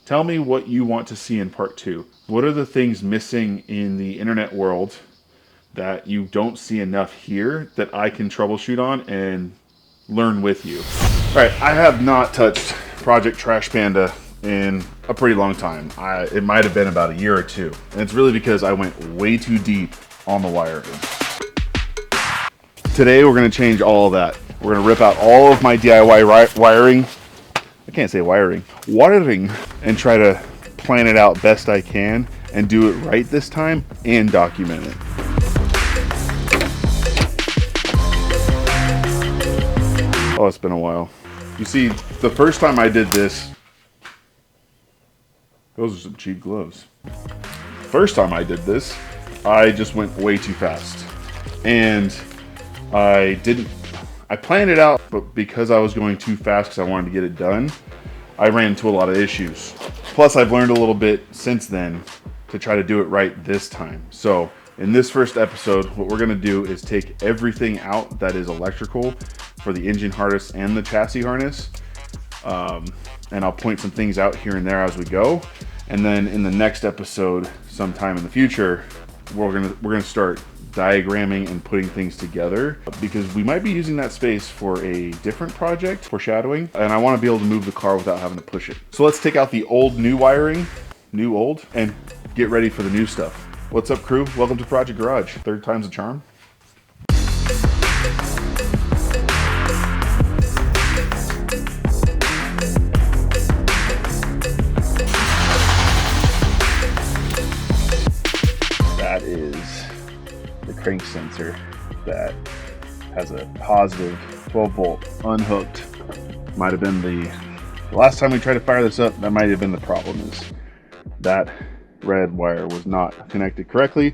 Tell me what you want to see in part 2. What are the things missing in the internet world that you don't see enough here that I can troubleshoot on and learn with you? All right, I have not touched Project Trash Panda in a pretty long time. It might have been about a year or two. And it's really because I went way too deep on the wiring. Today we're gonna change all of that. We're gonna rip out all of my DIY wiring. I can't say wiring, and try to plan it out best I can and do it right this time and document it. Oh, it's been a while. You see, the first time I did this, those are some cheap gloves. First time I did this, I just went way too fast. And I planned it out, but because I was going too fast because I wanted to get it done, I ran into a lot of issues. Plus, I've learned a little bit since then to try to do it right this time. So in this first episode, what we're gonna do is take everything out that is electrical for the engine harness and the chassis harness. And I'll point some things out here and there as we go. And then in the next episode, sometime in the future, we're gonna start diagramming and putting things together, because we might be using that space for a different project, foreshadowing, and I want to be able to move the car without having to push it. So let's take out the new wiring, old, and get ready for the new stuff. What's up, crew? Welcome to Project Garage. Third time's a charm. That is the crank sensor that has a positive 12 volt unhooked. Might have been the last time we tried to fire this up, that might have been the problem, is that red wire was not connected correctly.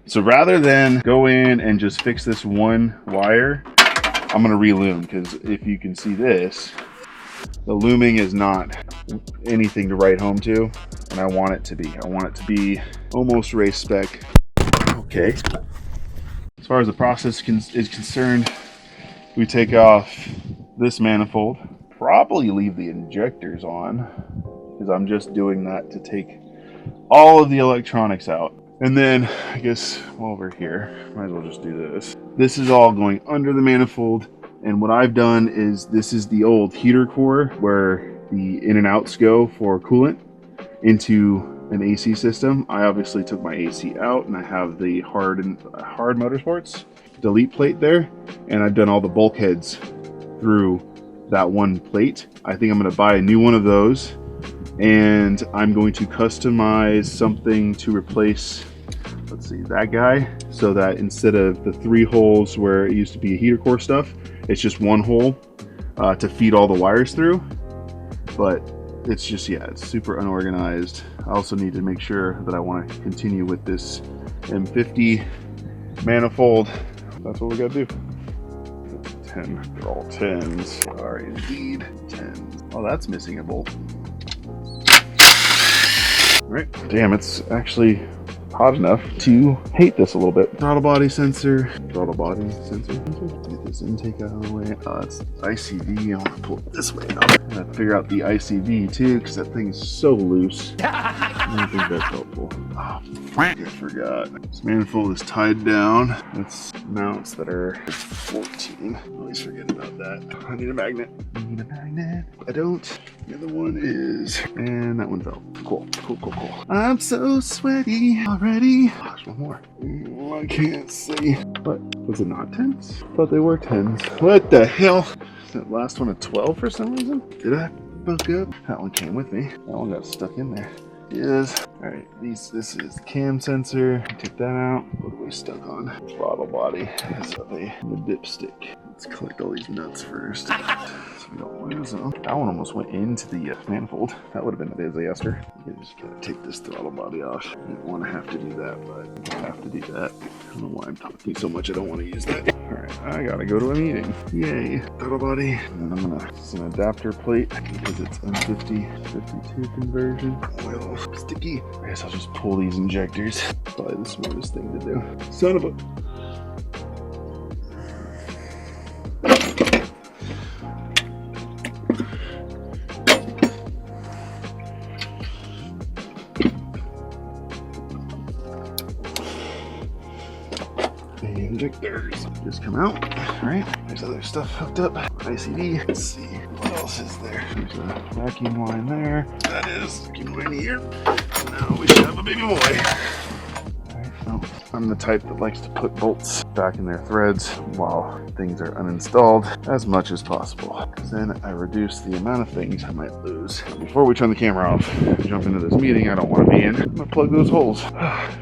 So rather than go in and just fix this one wire, I'm gonna relume, because if you can see this, the looming is not anything to write home to, and I want it to be. I want it to be almost race spec. Okay. As far as the process is concerned, we take off this manifold. Probably leave the injectors on, because I'm just doing that to take all of the electronics out. And then, I guess, while we're here, might as well just do this. This is all going under the manifold, and what I've done is, this is the old heater core where the in and outs go for coolant into an AC system. I obviously took my AC out, and I have the hard motorsports delete plate there, and I've done all the bulkheads through that one plate. I think I'm going to buy a new one of those, and I'm going to customize something to replace, let's see, that guy, so that instead of the 3 holes where it used to be heater core stuff, it's just 1 hole to feed all the wires through. But it's just, yeah, it's super unorganized. I also need to make sure that I want to continue with this M50 manifold. That's what we gotta do. 10, they're all 10s. Are indeed 10s. Oh, that's missing a bolt. All right, damn, it's actually hot enough to hate this a little bit. Throttle body sensor. Get this intake out of the way. It's ICV. I want to pull it this way now. I'm gonna figure out the ICV too, because that thing is so loose. I don't think that's helpful. Oh, I forgot. This manifold is tied down. It's mounts that are 14. I always forget about that. I need a magnet. I don't. The other one is, and that one fell. Cool. I'm so sweaty already. Gosh, one more. I can't see. But was it not 10s? I thought they were 10s. What the hell? That last one a 12 for some reason? Did I fuck up? That one came with me. That one got stuck in there. Yes. Alright, this is the cam sensor. Take that out. What are we stuck on? Throttle body. That's the dipstick. Let's collect all these nuts first, so we don't lose them. That one almost went into the manifold. That would have been a disaster. You just gotta take this throttle body off. I don't want to have to do that, but I have to do that. I don't know why I'm talking so much. I don't want to use that. Alright, I gotta go to a meeting. Yay. Throttle body. And then I'm gonna, it's an adapter plate because it's M50 52 conversion. Oil sticky. I guess I'll just pull these injectors. Probably the smartest thing to do. Son of a... injectors just come out. All right, there's other stuff hooked up. ICD. Let's see what else is there. There's a vacuum line there. That is vacuum line here. Now we should have a baby boy. Well, I'm the type that likes to put bolts back in their threads while things are uninstalled as much as possible, because then I reduce the amount of things I might lose. Before we turn the camera off, jump into this meeting I don't want to be in, I'm going to plug those holes.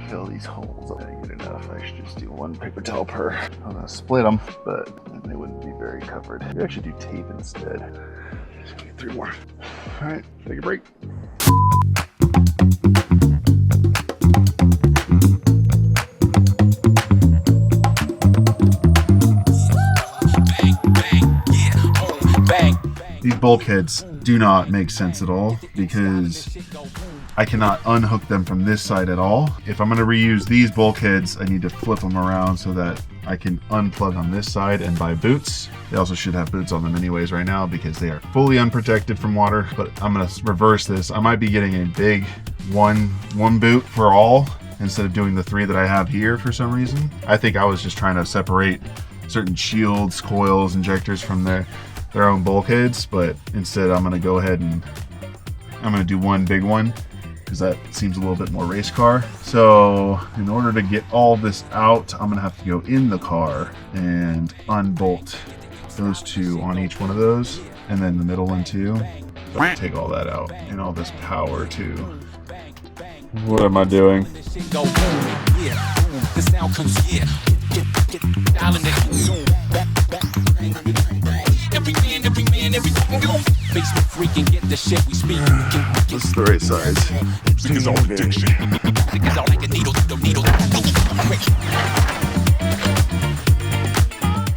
Fill these holes. I didn't get enough. I should just do one paper towel per. I'm going to split them, but then they wouldn't be very covered. Maybe I should do tape instead. Just get 3 more. All right, take a break. These bulkheads do not make sense at all because I cannot unhook them from this side at all. If I'm going to reuse these bulkheads, I need to flip them around so that I can unplug on this side and buy boots. They also should have boots on them anyways right now because they are fully unprotected from water, but I'm going to reverse this. I might be getting a big one boot for all instead of doing the 3 that I have here for some reason. I think I was just trying to separate certain shields, coils, injectors from their own bulkheads, but instead I'm going to go ahead and I'm going to do one big one because that seems a little bit more race car. So in order to get all this out, I'm going to have to go in the car and unbolt those 2 on each one of those, and then the middle one too. Take all that out and all this power too. What am I doing? This is the right size.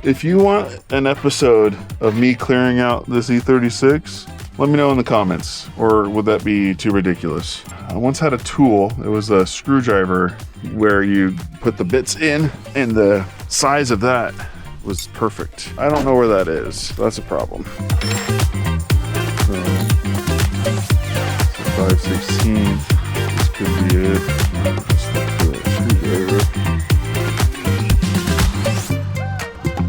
If you want an episode of me clearing out this E36, let me know in the comments, or would that be too ridiculous? I once had a tool, it was a screwdriver where you put the bits in, and the size of that was perfect. I don't know where that is, so that's a problem. So 5/16, this could be it.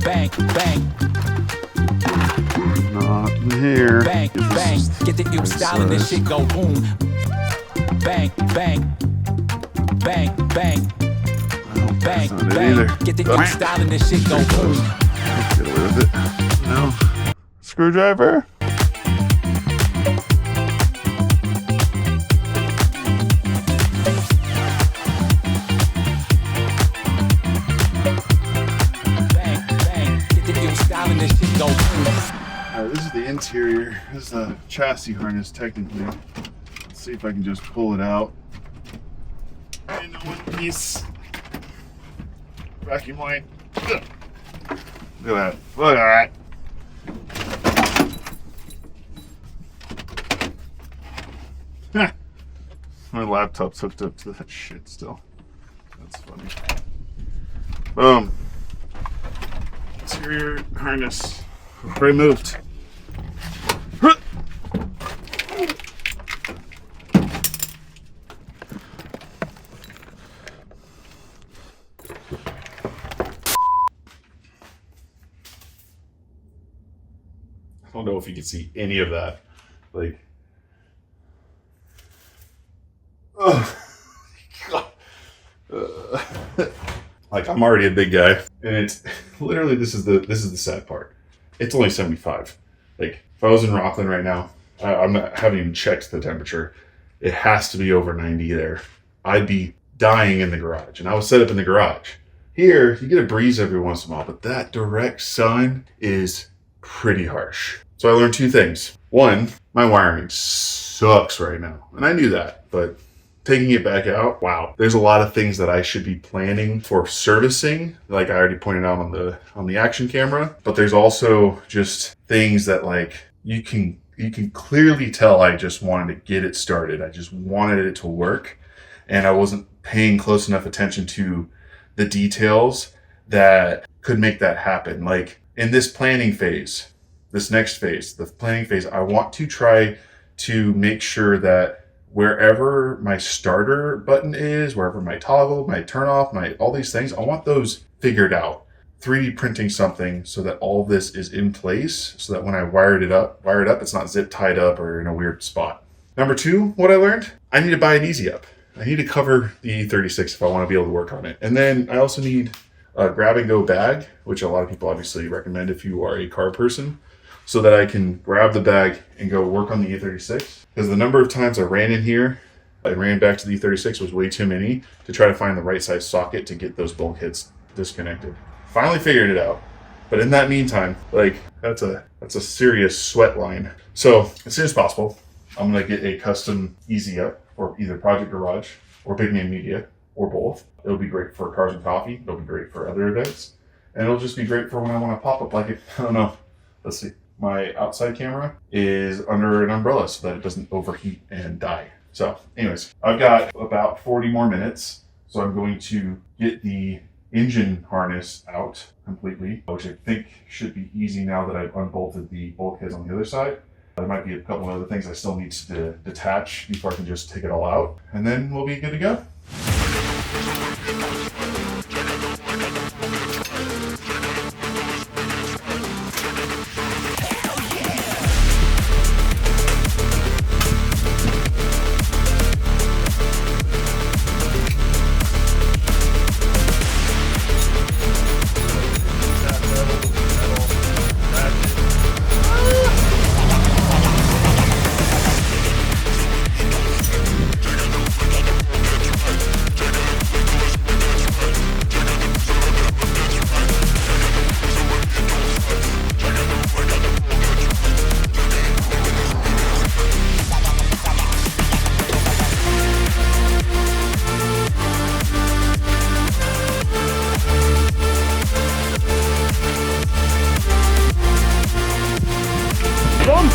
Bang, bang. Not here. Bang, bang. Get the ill style and this shit go boom. Bang, bang. Bang, bang. Bang, bang. Get the ill style and this shit go boom. Get away with it. No. Screwdriver? Alright, this is the interior. This is the chassis harness technically. Let's see if I can just pull it out. In one piece. Vacuum line. Look at that. Look at that. My laptop's hooked up to that shit still. That's funny. Boom. Interior harness removed. I don't know if you can see any of that. Like, oh, God. Like, I'm already a big guy, and it's literally this is the sad part. It's only 75. Like, if I was in Rockland right now, haven't even checked the temperature. It has to be over 90 there. I'd be dying in the garage, and I was set up in the garage. Here, you get a breeze every once in a while, but that direct sun is pretty harsh. So I learned 2 things. One, my wiring sucks right now, and I knew that, but taking it back out, wow. There's a lot of things that I should be planning for servicing, like I already pointed out on the action camera, but there's also just things that, like, you can clearly tell I just wanted to get it started. I just wanted it to work, and I wasn't paying close enough attention to the details that could make that happen. Like, in this planning phase, this next phase, the planning phase, I want to try to make sure that wherever my starter button is, wherever my toggle, my turn off, all these things, I want those figured out. 3D printing something so that all this is in place, so that when I wire it up, it's not zip tied up or in a weird spot. Number 2, what I learned, I need to buy an easy up. I need to cover the E36 if I want to be able to work on it. And then I also need a grab and go bag, which a lot of people obviously recommend if you are a car person, so that I can grab the bag and go work on the E36. Because the number of times I ran in here, I ran back to the E36 was way too many to try to find the right size socket to get those bulkheads disconnected. Finally figured it out. But in that meantime, like that's a serious sweat line. So as soon as possible, I'm gonna get a custom easy up for either Project Garage or Big Man Media or both. It'll be great for Cars and Coffee. It'll be great for other events. And it'll just be great for when I want to pop up like it. I don't know. Let's see. My outside camera is under an umbrella so that it doesn't overheat and die. So anyways, I've got about 40 more minutes. So I'm going to get the engine harness out completely, which I think should be easy now that I've unbolted the bulkheads on the other side. There might be a couple of other things I still need to detach before I can just take it all out. And then we'll be good to go.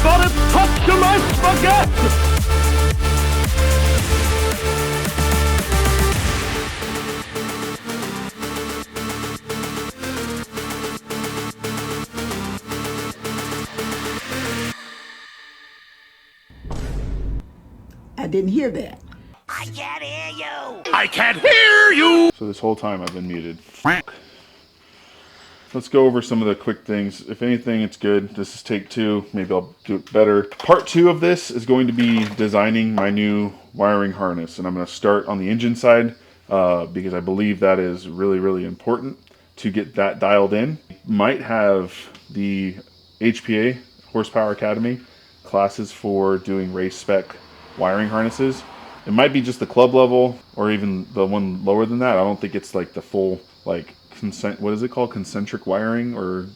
Somebody touch my spaghetti! I didn't hear that. I can't hear you! I can't hear you! So this whole time I've been muted. Let's go over some of the quick things. If anything, it's good. This is take 2. Maybe I'll do it better. Part 2 of this is going to be designing my new wiring harness. And I'm going to start on the engine side because I believe that is really, really important to get that dialed in. Might have the HPA, Horsepower Academy, classes for doing race spec wiring harnesses. It might be just the club level or even the one lower than that. I don't think it's like the full, like, what is it called? Concentric wiring or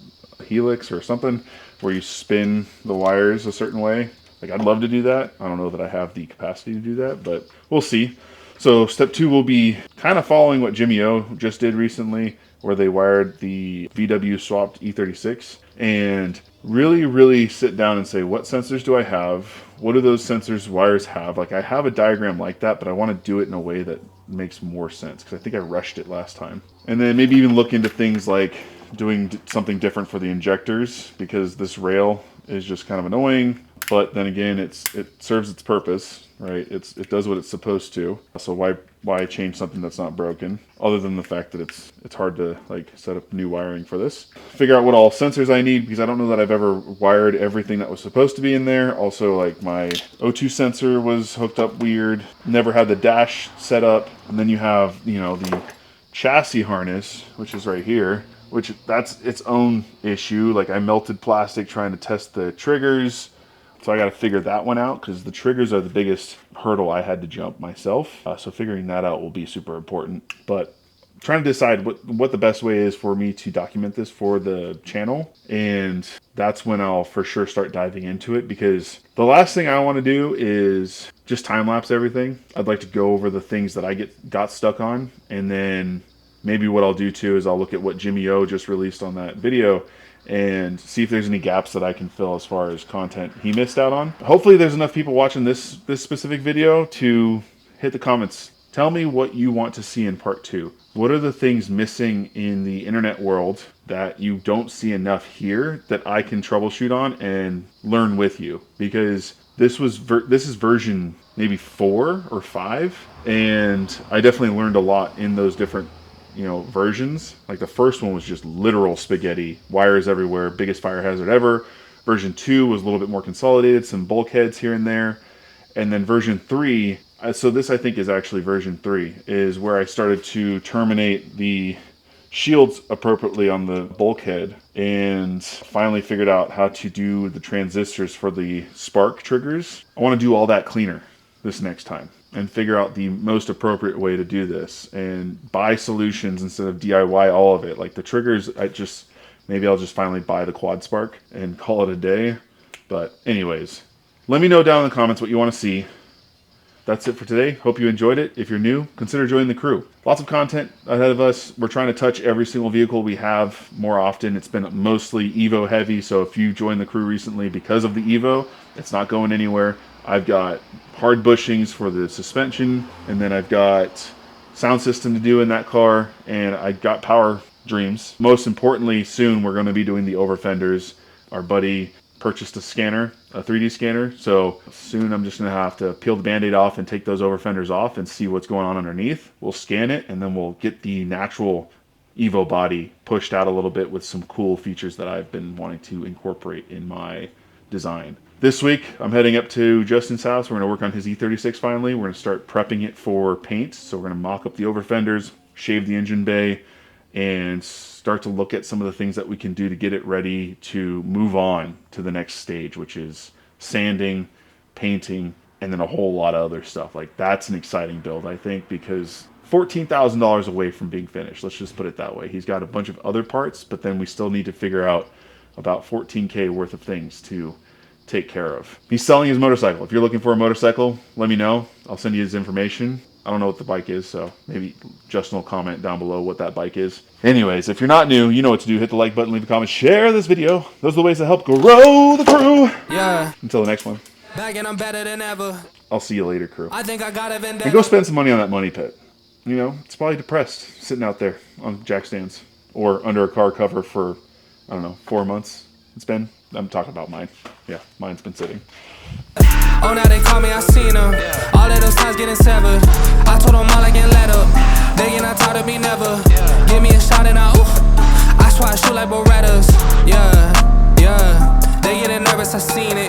helix or something where you spin the wires a certain way. Like, I'd love to do that. I don't know that I have the capacity to do that, but we'll see. So step 2 will be kind of following what Jimmy O just did recently, where they wired the VW swapped E36 and really sit down and say, what sensors do I have? What do those sensors wires have? Like, I have a diagram like that, but I want to do it in a way that makes more sense because I think I rushed it last time. And then maybe even look into things like doing something different for the injectors, because this rail is just kind of annoying, but then again, it serves its purpose, right? It does what it's supposed to. So why change something that's not broken, other than the fact that it's hard to like set up new wiring for this. Figure out what all sensors I need, because I don't know that I've ever wired everything that was supposed to be in there. Also, like, my O2 sensor was hooked up weird, never had the dash set up. And then you have, you know, the chassis harness, which is right here, which that's its own issue. Like, I melted plastic trying to test the triggers. So I got to figure that one out, because the triggers are the biggest hurdle I had to jump myself. So figuring that out will be super important. But trying to decide what the best way is for me to document this for the channel. And that's when I'll for sure start diving into it, because the last thing I want to do is just time-lapse everything. I'd like to go over the things that I got stuck on. And then maybe what I'll do too is I'll look at what Jimmy O just released on that video and see if there's any gaps that I can fill as far as content he missed out on. Hopefully there's enough people watching this specific video to hit the comments. Tell me what you want to see in part 2. What are the things missing in the internet world that you don't see enough here that I can troubleshoot on and learn with you? Because This is version maybe 4 or 5, and I definitely learned a lot in those different, you know, versions. Like the first one was just literal spaghetti, wires everywhere, biggest fire hazard ever. Version 2 was a little bit more consolidated, some bulkheads here and there. And then version 3, so this I think is actually version 3, is where I started to terminate the shields appropriately on the bulkhead and finally figured out how to do the transistors for the spark triggers. I want to do all that cleaner this next time and figure out the most appropriate way to do this and buy solutions instead of DIY all of it. Like the triggers, maybe I'll just finally buy the quad spark and call it a day. But anyways, let me know down in the comments what you want to see. That's it for today. Hope you enjoyed it. If you're new, consider joining the crew. Lots of content ahead of us. We're trying to touch every single vehicle we have more often. It's been mostly Evo heavy, so if you joined the crew recently because of the Evo, it's not going anywhere. I've got hard bushings for the suspension, and then I've got sound system to do in that car, and I got power dreams. Most importantly, soon we're going to be doing the over fenders. Our buddy purchased a scanner, a 3D scanner, so soon I'm just going to have to peel the band-aid off and take those over fenders off and see what's going on underneath. We'll scan it, and then we'll get the natural Evo body pushed out a little bit with some cool features that I've been wanting to incorporate in my design. This week, I'm heading up to Justin's house. We're going to work on his E36 finally. We're going to start prepping it for paint. So we're going to mock up the over fenders, shave the engine bay, and start to look at some of the things that we can do to get it ready to move on to the next stage, which is sanding, painting, and then a whole lot of other stuff. Like, that's an exciting build, I think, because $14,000 away from being finished. Let's just put it that way. He's got a bunch of other parts, but then we still need to figure out about $14K worth of things to take care of. He's selling his motorcycle. If you're looking for a motorcycle, let me know. I'll send you his information. I don't know what the bike is, so maybe Justin will comment down below what that bike is. Anyways, if you're not new, you know what to do. Hit the like button, leave a comment, share this video. Those are the ways to help grow the crew. Yeah. Until the next one. Back and I'm better than ever. I'll see you later, crew. I think I got it. And go spend some money on that money pit. You know, it's probably depressed sitting out there on jack stands or under a car cover for, I don't know, 4 months. It's been. I'm talking about mine. Yeah, mine's been sitting. Oh, now they call me, I seen them. All of those times getting severed. I told them all I get let up. They get on top of me never. Give me a shot and I swear I shoot like Berettas. Yeah, yeah. They getting nervous, I seen it.